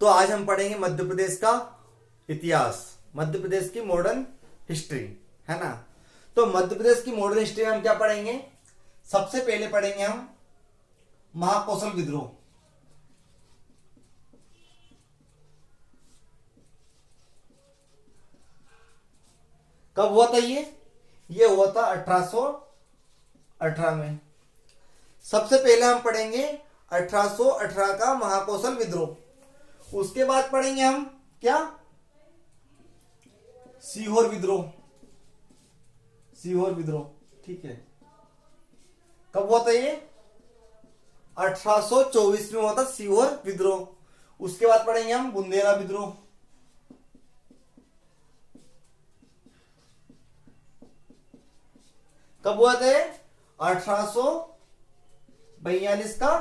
तो आज हम पढ़ेंगे मध्य प्रदेश का इतिहास, मध्य प्रदेश की मॉडर्न हिस्ट्री, है ना। तो मध्य प्रदेश की मॉडर्न हिस्ट्री में हम क्या पढ़ेंगे? सबसे पहले पढ़ेंगे हम महाकौशल विद्रोह। कब हुआ था ये हुआ था 1818 में। सबसे पहले हम पढ़ेंगे 1818 का महाकौशल विद्रोह। उसके बाद पढ़ेंगे हम क्या? सीहोर विद्रोह। सीहोर विद्रोह, ठीक है। कब हुआ था ये? 1824 में हुआ था सीहोर विद्रोह। उसके बाद पढ़ेंगे हम बुंदेला विद्रोह। कब हुआ था? 1842 का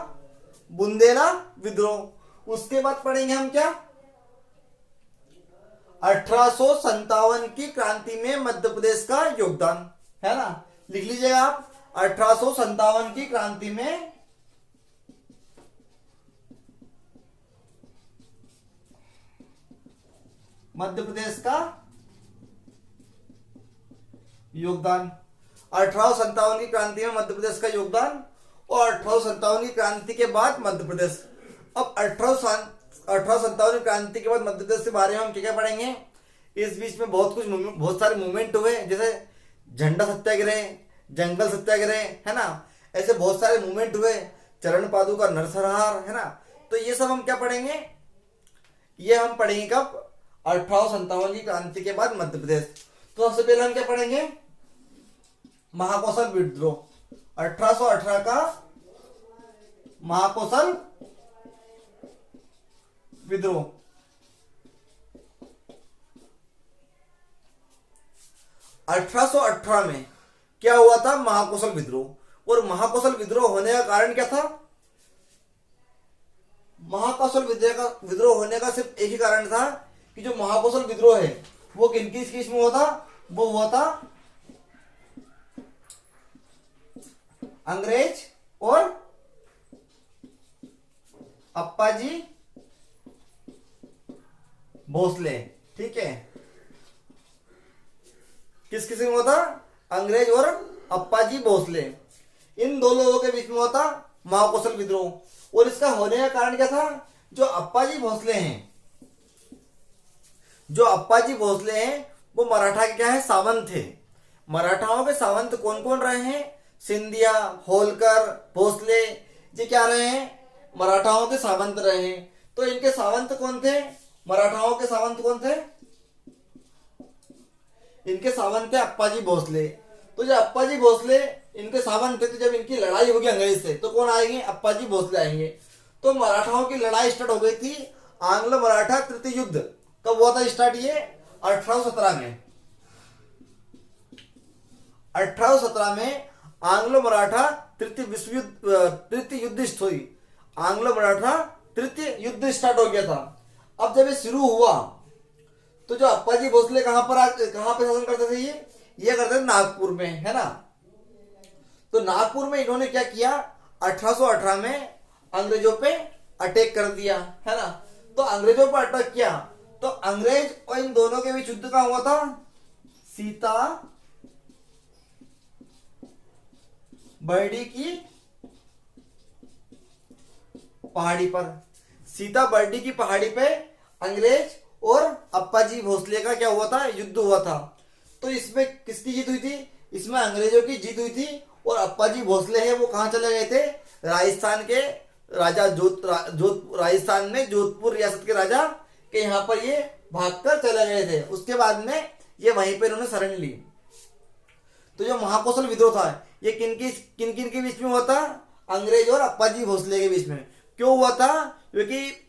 बुंदेला विद्रोह। उसके बाद पढ़ेंगे हम क्या? 1857 की क्रांति में मध्य प्रदेश का योगदान, है ना। लिख लीजिएगा आप, 1857 की क्रांति में मध्य प्रदेश का योगदान। 1857 की क्रांति में मध्य प्रदेश का योगदान और 1857 की क्रांति के बाद मध्य प्रदेश। अब 1857 की क्रांति के बाद मध्य प्रदेश के बारे में हम क्या क्या पढ़ेंगे? इस बीच में बहुत सारे मूवमेंट हुए, जैसे झंडा सत्याग्रह, जंगल सत्याग्रह, है ना। ऐसे बहुत सारे मूवमेंट हुए, चरण पादुका नरसंहार, है ना। तो ये सब हम क्या पढ़ेंगे? ये हम पढ़ेंगे कब? 1857 की क्रांति के बाद मध्य प्रदेश। तो सबसे पहले हम क्या पढ़ेंगे? महाकौशल विद्रोह। 1818 का महाकौशल विद्रोह। 1818 में क्या हुआ था? महाकौशल विद्रोह। और महाकौशल विद्रोह होने का कारण क्या था? महाकौशल विद्रोह होने का सिर्फ एक ही कारण था कि जो महाकौशल विद्रोह है वो किस किस में हुआ था? वो हुआ था अंग्रेज और अप्पाजी भोसले, ठीक है। किस किस में हुआ था? अंग्रेज और अप्पाजी भोसले, इन दो लोगों के बीच में हुआ था महाकौशल विद्रोह। और इसका होने का कारण क्या था? जो अप्पाजी भोसले हैं, वो मराठा के क्या है? सावंत थे। मराठाओं के सावंत कौन कौन रहे हैं? सिंधिया, होलकर, भोसले, ये क्या रहे हैं? मराठाओं के सावंत रहे हैं। तो इनके सावंत कौन थे? मराठाओं के सावंत कौन थे? इनके सावंत थे अप्पाजी भोसले। तो जब अप्पाजी भोसले इनके सावंत थे, तो जब इनकी लड़ाई होगी अंग्रेज से, तो कौन आएंगे? अप्पाजी भोसले आएंगे। तो मराठाओं की लड़ाई स्टार्ट हो गई थी। आंग्ल मराठा तृतीय युद्ध कब हुआ था स्टार्ट? ये 1817 में। 1817 में आंग्लो मराठा तृतीय युद्ध हुई। आंग्लो मराठा तृतीय युद्ध स्टार्ट हो गया था। अब जब ये शुरू हुआ तो जो अप्पाजी भोसले कहां पे शासन करते थे? ये करते थे नागपुर में, है ना। तो नागपुर में इन्होंने क्या किया? 1818 में अंग्रेजों पे अटैक कर दिया, है ना। तो अंग्रेजों पर अटैक किया तो अंग्रेज और इन दोनों के बीच युद्ध कहां हुआ था? सीता बर्डी की पहाड़ी पर। सीता बर्डी की पहाड़ी पे अंग्रेज और अप्पाजी भोसले का क्या हुआ था? युद्ध हुआ था। तो इसमें किसकी जीत हुई थी? इसमें अंग्रेजों की जीत हुई थी। और अप्पाजी भोसले हैं वो कहां चले गए थे? राजस्थान के राजा राजस्थान में जोधपुर रियासत के राजा के यहाँ पर ये भागकर चले गए थे। उसके बाद में ये वहीं पर इन्होंने शरण ली। तो जो महाकौशल विद्रोह था ये किन किन के बीच में हुआ था? अंग्रेज और अप्पाजी भोसले के बीच में। क्यों हुआ था? क्योंकि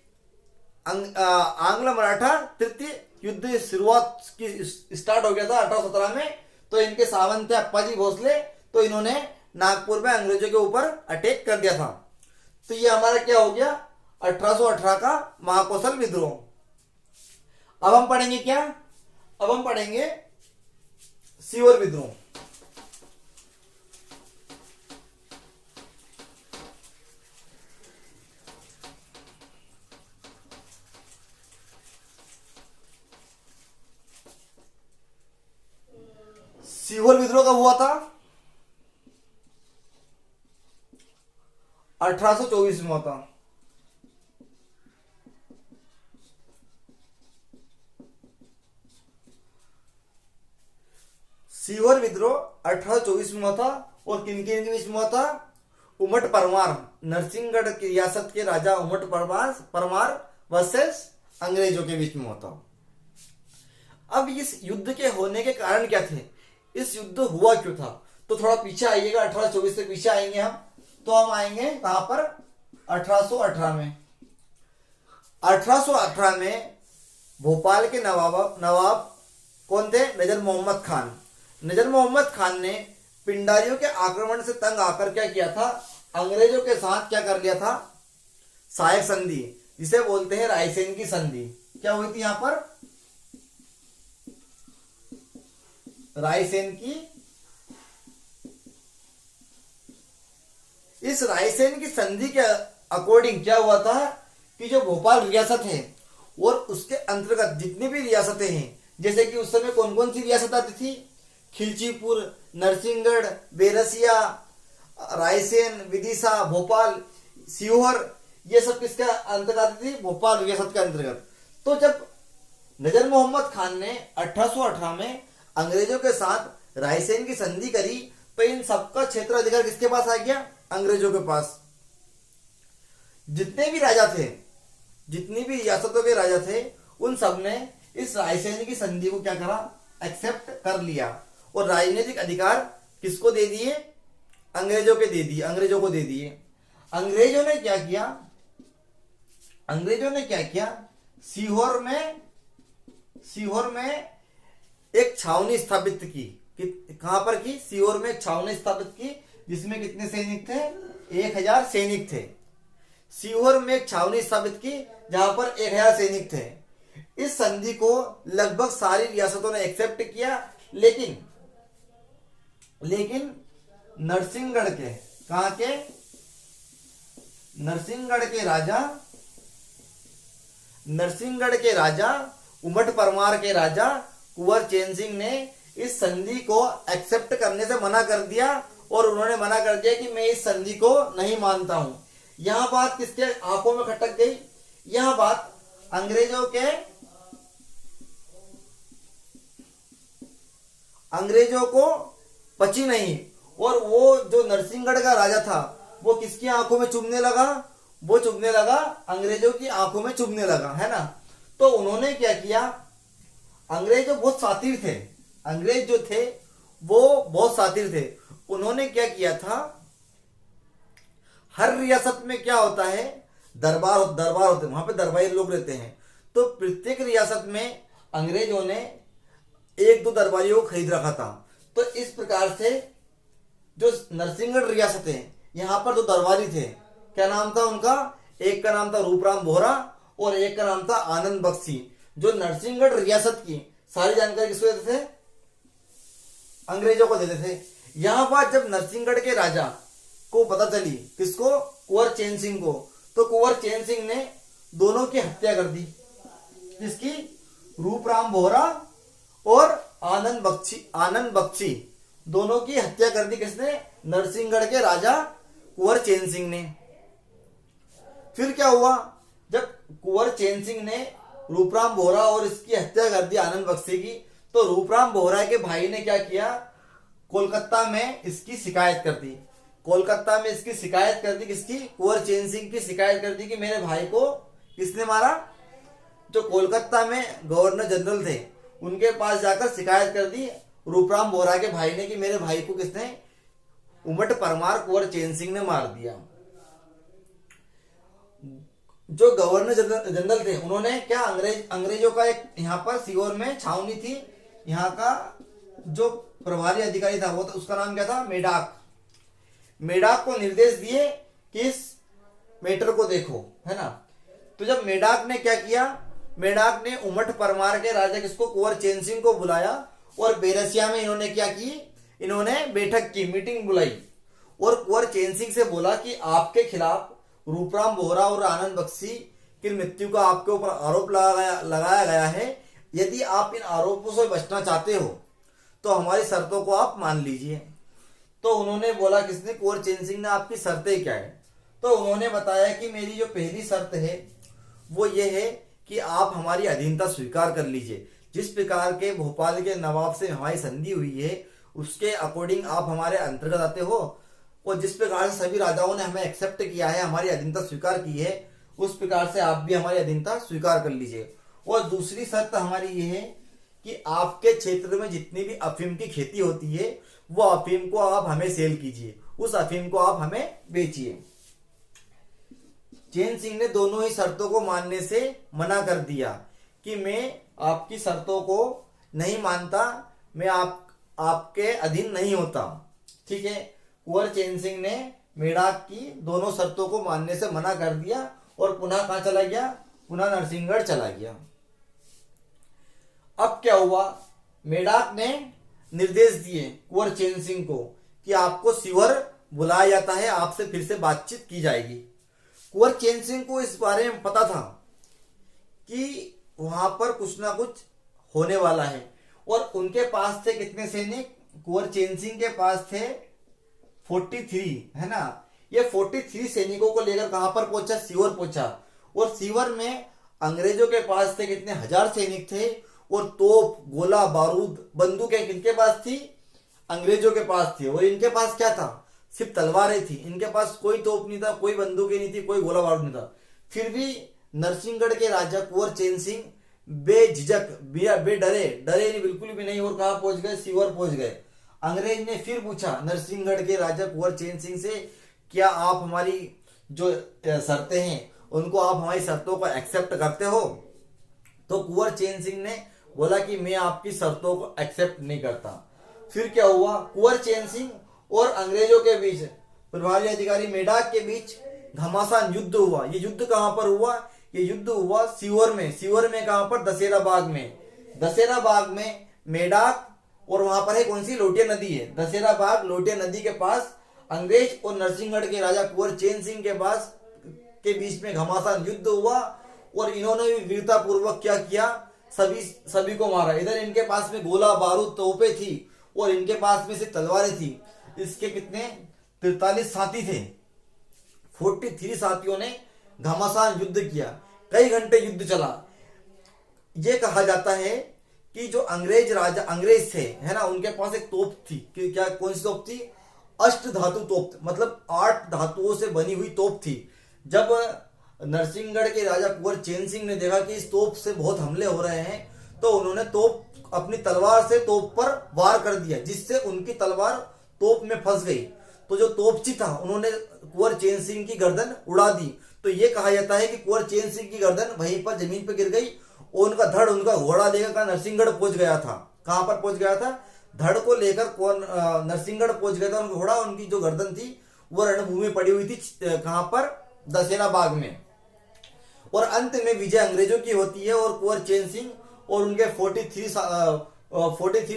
आंग्ल मराठा तृतीय युद्ध शुरुआत की स्टार्ट हो गया था 1817 में। तो इनके सावंत थे अप्पाजी भोसले, तो इन्होंने नागपुर में अंग्रेजों के ऊपर अटैक कर दिया था। तो ये हमारा क्या हो गया? 1818 का महाकौशल विद्रोह। अब हम पढ़ेंगे क्या? अब हम पढ़ेंगे सीहोर विद्रोह। सीहोर विद्रोह कब हुआ था? 1824 में हुआ था। सीहोर विद्रोह 1824 में हुआ था और किन किन के बीच में हुआ था? उमट परमार, नरसिंहगढ़ की रियासत के राजा उमट परमार वर्सेस अंग्रेजों के बीच में हुआ था। अब इस युद्ध के होने के कारण क्या थे? इस युद्ध हुआ क्यों था? तो थोड़ा पीछे आइएगा, 1824 से पीछे आएंगे हम, तो हम आएंगे कहां पर? 1818 में। 1818 में भोपाल के नवाब कौन थे? नजर मोहम्मद खान। नजर मोहम्मद खान ने पिंडारियों के आक्रमण से तंग आकर क्या किया था? अंग्रेजों के साथ क्या कर लिया था? सहायक संधि, जिसे बोलते हैं रायसेन की संधि। क्या हुई थी यहां पर? रायसेन की। इस रायसेन की संधि के अकॉर्डिंग क्या हुआ था कि जो भोपाल रियासत है और उसके अंतर्गत जितनी भी रियासतें हैं, जैसे कि उस समय कौन कौन सी रियासत आती थी? खिलचीपुर, नरसिंहगढ़, बेरसिया, रायसेन, विदिशा, भोपाल, सीहोर, ये सब किसके अंतर्गत आती थी? भोपाल रियासत के अंतर्गत। तो जब नजर मोहम्मद खान ने 1818 में अंग्रेजों के साथ रायसेन की संधि करी, तो इन सबका क्षेत्र अधिकार किसके पास आ गया? अंग्रेजों के पास। जितने भी राजा थे, जितनी भी रियासतों के राजा थे, उन सब ने इस रायसेन की संधि को क्या करा? एक्सेप्ट कर लिया और राजनीतिक अधिकार किसको दे दिए? अंग्रेजों के दे दिए, अंग्रेजों को दे दिए। अंग्रेजों ने क्या किया? अंग्रेजों ने क्या किया? सीहोर में एक छावनी स्थापित की। कहां पर की? सीहोर में एक छावनी स्थापित की, जिसमें कितने सैनिक थे? 1000 सैनिक थे। सीहोर में एक छावनी स्थापित की जहां पर 1000 सैनिक थे। इस संधि को लगभग सारी रियासतों ने एक्सेप्ट किया, लेकिन नरसिंहगढ़ के, कहां के? नरसिंहगढ़ के राजा उमट परमार के राजा कुंवर चैन सिंह ने इस संधि को एक्सेप्ट करने से मना कर दिया और उन्होंने मना कर दिया कि मैं इस संधि को नहीं मानता हूं। यहां बात किसके आंखों में खटक गई? यहां बात अंग्रेजों को पची नहीं, और वो जो नरसिंहगढ़ का राजा था वो किसकी आंखों में चुभने लगा? वो चुभने लगा, अंग्रेजों की आंखों में चुभने लगा, है ना। तो उन्होंने क्या किया? अंग्रेज जो बहुत शातिर थे, अंग्रेज जो थे वो बहुत शातिर थे। उन्होंने क्या किया था? हर रियासत में क्या होता है? दरबार होते हैं, वहां पे दरबारी लोग रहते हैं। तो प्रत्येक रियासत में अंग्रेजों ने 1-2 दरबारियों को खरीद रखा था। तो इस प्रकार से जो नरसिंहगढ़ रियासत है, यहाँ पर 2 दरबारी थे। क्या नाम था उनका? एक का नाम था रूपराम बोहरा और एक का नाम था आनंद बख्शी। जो नरसिंहगढ़ रियासत की सारी जानकारी किसको देते थे? अंग्रेजों को देते थे। यहां पर जब नरसिंहगढ़ के राजा को पता चली, किसको? कुंवर चैन सिंह को, तो कुंवर चैन सिंह ने दोनों की हत्या कर दी। किसकी? रूपराम बोहरा और आनंद बख्शी दोनों की हत्या कर दी। किसने? नरसिंहगढ़ के राजा कुंवर चैन सिंह ने। फिर क्या हुआ? जब कुंवर चैन सिंह ने रूपराम बोहरा और इसकी हत्या कर दी आनंद बख्शी की, तो रूपराम बोहरा के भाई ने क्या किया? कोलकाता में इसकी शिकायत कर दी। कोलकाता में इसकी शिकायत कर दी। किसकी? कुंवर चैन सिंह की शिकायत कर दी कि मेरे भाई को किसने मारा? जो कोलकाता में गवर्नर जनरल थे उनके पास जाकर शिकायत कर दी रूपराम बोहरा के भाई ने कि मेरे भाई को किसने? उमट परमार कुंवर चैन सिंह ने मार दिया। जो गवर्नर जनरल थे उन्होंने क्या? अंग्रेजों का एक यहाँ पर सीहोर में छावनी थी, यहाँ का जो प्रभारी अधिकारी था वो तो उसका नाम क्या था? मेडाक को निर्देश दिए कि इस मैटर को देखो, है ना। तो जब मेडाक ने क्या किया? मेडाक ने उमट परमार के राजा किसको? कुंवर चैन सिंह को बुलाया और बेरसिया में इन्होंने क्या की? इन्होंने बैठक की, मीटिंग बुलाई और कुंवर चैन सिंह से बोला कि आपके खिलाफ रूपराम बोहरा और आनंद बख्शी की मृत्यु का आपके ऊपर आरोप लगाया गया है। यदि आप इन आरोपों से बचना चाहते हो तो हमारी शर्तों को आप मान लीजिए। तो उन्होंने बोला, किसने, कुंवर चैन सिंह ने, आपकी शर्तें क्या है। तो उन्होंने बताया कि मेरी जो पहली शर्त है वो ये है कि आप हमारी अधीनता स्वीकार कर लीजिए। जिस प्रकार के भोपाल के नवाब से हमारी संधि हुई है उसके अकॉर्डिंग आप हमारे अंतर्गत आते हो, और जिस प्रकार से सभी राजाओं ने हमें एक्सेप्ट किया है, हमारी अधीनता स्वीकार की है, उस प्रकार से आप भी हमारी अधीनता स्वीकार कर लीजिए। और दूसरी शर्त हमारी ये है कि आपके क्षेत्र में जितनी भी अफीम की खेती होती है वो अफीम को आप हमें सेल कीजिए, उस अफीम को आप हमें बेचिए। चैन सिंह ने दोनों ही शर्तों को मानने से मना कर दिया कि मैं आपकी शर्तों को नहीं मानता, मैं आपके अधीन नहीं होता। ठीक है, कुंवर चैन सिंह ने मेड़ाक की दोनों शर्तों को मानने से मना कर दिया और पुनः कहां चला गया, पुनः नरसिंहगढ़ चला गया। अब क्या हुआ, मेड़ाक ने निर्देश दिए कुंवर चैन सिंह को कि आपको शिवर बुलाया जाता है, आपसे फिर से बातचीत की जाएगी। कुंवर चैन सिंह को इस बारे में पता था कि वहां पर कुछ ना कुछ होने वाला है, और उनके पास थे कितने सैनिक, कुंवर चैन सिंह के पास थे 43, है ना। ये 43 सैनिकों को लेकर कहां पर पहुंचा, सीवर पहुंचा, और सीवर में अंग्रेजों के पास थे कितने, 1000 सैनिक थे, और तोप, गोला बारूद, बंदूकें किनके पास थी, अंग्रेजों के पास थी। और इनके पास क्या था, सिर्फ तलवारें थी, इनके पास कोई तोप नहीं था, कोई बंदूकें नहीं थी, कोई गोला बारूद नहीं था। फिर भी नरसिंहगढ़ के राजा कुंवर चैन सिंह बेझिझक, बेडरे, डरे नहीं, बिल्कुल भी नहीं, और कहां पहुंच गए, सीवर पहुंच गए। अंग्रेज ने फिर पूछा नरसिंहगढ़ के राजा कुंवर चैन सिंह से, क्या आप हमारी जो शर्तें हैं उनको, आप हमारी शर्तों को एक्सेप्ट करते हो। तो कुंवर चैन सिंह ने बोला कि मैं आपकी शर्तों को एक्सेप्ट नहीं करता। फिर क्या हुआ, कुंवर चैन सिंह और अंग्रेजों के बीच, प्रभारी अधिकारी मेड़ाक के बीच घमासान युद्ध हुआ। ये युद्ध कहां पर हुआ, ये युद्ध हुआ सीवर में। सीवर में कहां पर, दशहरा बाग में। दशहरा बाग में मेड़ाक, और वहां पर है कौन सी, लोटिया नदी है, दशहरा बाग लोटिया नदी के पास अंग्रेज और नरसिंहगढ़ के राजा कुंवर चैन सिंह के पास के बीच में घमासान युद्ध हुआ, और इन्होंने भी वीरता पूर्वक क्या किया, सभी को मारा। इधर इनके पास में गोला बारूद तोपें थी, और इनके पास में से तलवारें थी। इसके कितने, 43 साथी थे, 43 साथियों ने घमासान युद्ध किया, कई घंटे युद्ध चला। ये कहा जाता है कि जो अंग्रेज थे, है ना, उनके पास एक तोप थी, कि क्या, कौन सी तोप थी, अष्ट धातु तोप, मतलब 8 धातुओं से बनी हुई तोप थी। जब नरसिंहगढ़ के राजा कुंवर चैन सिंह ने देखा कि इस तोप से बहुत हमले हो रहे हैं, तो उन्होंने तोप, अपनी तलवार से तोप पर वार कर दिया, जिससे उनकी तलवार तोप में फंस गई। तो जो तोपची था, उन्होंने कुंवर चैन सिंह की गर्दन उड़ा दी। तो ये कहा जाता है कि कुंवर चैन सिंह की गर्दन वहीं पर जमीन पर गिर गई, और उनका धड़, उनका घोड़ा लेकर नरसिंहगढ़ पहुंच गया था। कहां पर पहुंच गया था, धड़ को लेकर कौन नरसिंहगढ़ पहुंच गया था। उनका घोड़ा, उनकी जो गर्दन थी वो रणभूमि पड़ी हुई थी, कहां पर, दशहरा बाग में। और अंत में विजय अंग्रेजों की होती है, और कुंवर चैन सिंह और उनके 43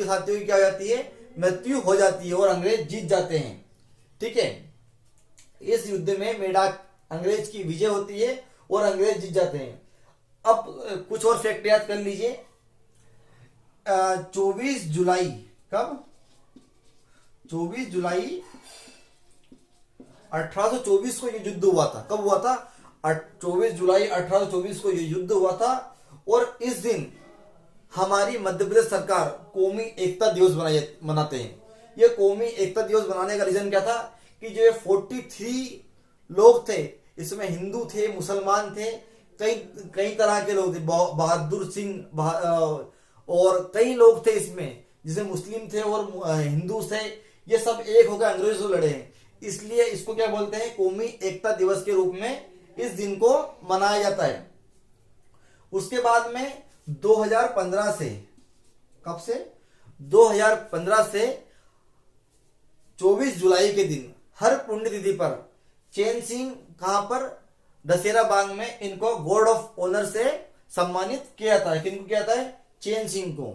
साथियों की क्या हो जाती है, मृत्यु हो जाती है, और अंग्रेज जीत जाते हैं। ठीक है, इस युद्ध में मेड़ाक, अंग्रेज की विजय होती है और अंग्रेज जीत जाते हैं। अब कुछ और फैक्ट याद कर लीजिए। 24 जुलाई, कब, 24 जुलाई 1824 को ये युद्ध हुआ था। कब हुआ था, 24 जुलाई 1824 को ये युद्ध हुआ था। और इस दिन हमारी मध्य प्रदेश सरकार कौमी एकता दिवस मनाते हैं। ये कौमी एकता दिवस मनाने का रीजन क्या था कि जो 43 लोग थे, इसमें हिंदू थे, मुसलमान थे, कई तरह के लोग थे, बहादुर सिंह और कई लोग थे इसमें, जिसमें मुस्लिम थे और हिंदू थे। ये सब एक होकर अंग्रेजों से लड़े हैं, इसलिए इसको क्या बोलते हैं, कौमी एकता दिवस के रूप में इस दिन को मनाया जाता है। उसके बाद में 2015 से, कब से, 2015 से 24 जुलाई के दिन हर पुण्यतिथि पर चैन सिंह कहां पर, दशहरा बाग में इनको गॉड ऑफ ऑनर से सम्मानित किया जाता है। किनको किया जाता है, चैन सिंह को।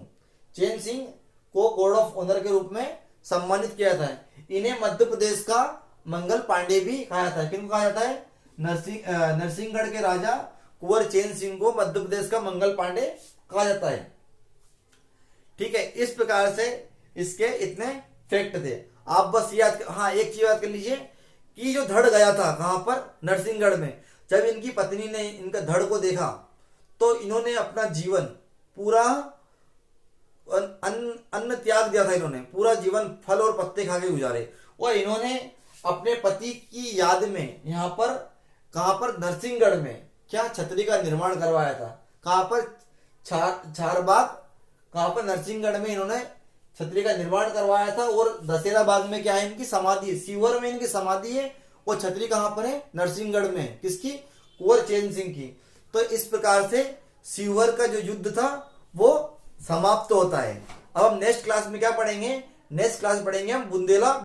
चैन सिंह को गॉड ऑफ ऑनर के रूप में सम्मानित किया जाता है। इन्हें मध्य प्रदेश का मंगल पांडे भी कहा जाता है। किनको कहा जाता है, नरसिंहगढ़ के राजा कुंवर चैन सिंह को मध्य प्रदेश का मंगल पांडे कहा जाता है। ठीक है, इस प्रकार से इसके इतने फैक्ट थे। आप बस याद हाँ एक चीज याद कर लीजिए कि जो धड़ गया था कहां पर, नरसिंहगढ़ में, जब इनकी पत्नी ने इनका धड़ को देखा तो इन्होंने अपना जीवन पूरा अन्न त्याग दिया था। इन्होंने पूरा जीवन फल और पत्ते खा के गुजारे और इन्होंने अपने पति की याद में यहाँ पर कहां पर, नरसिंहगढ़ में क्या छतरी का निर्माण करवाया था। कहां पर, चारबाग, कहां पर, नरसिंहगढ़ में इन्होंने छतरी का निर्माण करवाया था। और दशहरा बाग में क्या है, इनकी समाधि, सीवर में इनकी समाधि है। और छतरी कहां पर है, नरसिंहगढ़ में, किसकी, कुंवर चैन सिंह की। तो इस प्रकार से सीवर का जो युद्ध था वो समाप्त होता है। अब हम नेक्स्ट क्लास में क्या पढ़ेंगे, नेक्स्ट क्लास पढ़ेंगे हम बुंदेला